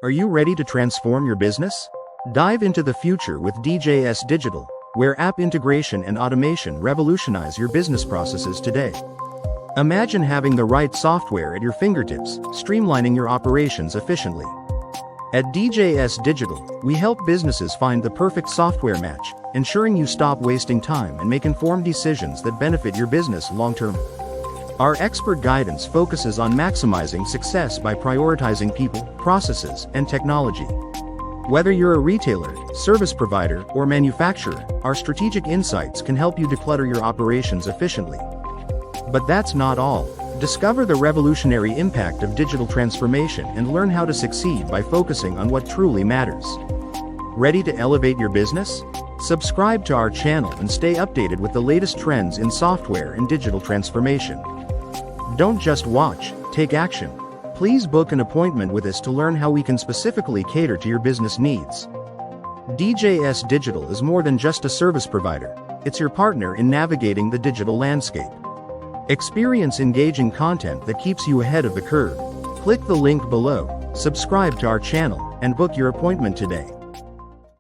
Are you ready to transform your business? Dive into the future with DJS Digital, where app integration and automation revolutionize your business processes today. Imagine having the right software at your fingertips, streamlining your operations efficiently. At DJS Digital, we help businesses find the perfect software match, ensuring you stop wasting time and make informed decisions that benefit your business long-term. Our expert guidance focuses on maximizing success by prioritizing people, processes, and technology. Whether you're a retailer, service provider, or manufacturer, our strategic insights can help you declutter your operations efficiently. But that's not all. Discover the revolutionary impact of digital transformation and learn how to succeed by focusing on what truly matters. Ready to elevate your business? Subscribe to our channel and stay updated with the latest trends in software and digital transformation. Don't just watch, take action. Please book an appointment with us to learn how we can specifically cater to your business needs. DJS Digital is more than just a service provider, it's your partner in navigating the digital landscape. Experience engaging content that keeps you ahead of the curve. Click the link below, subscribe to our channel, and book your appointment today.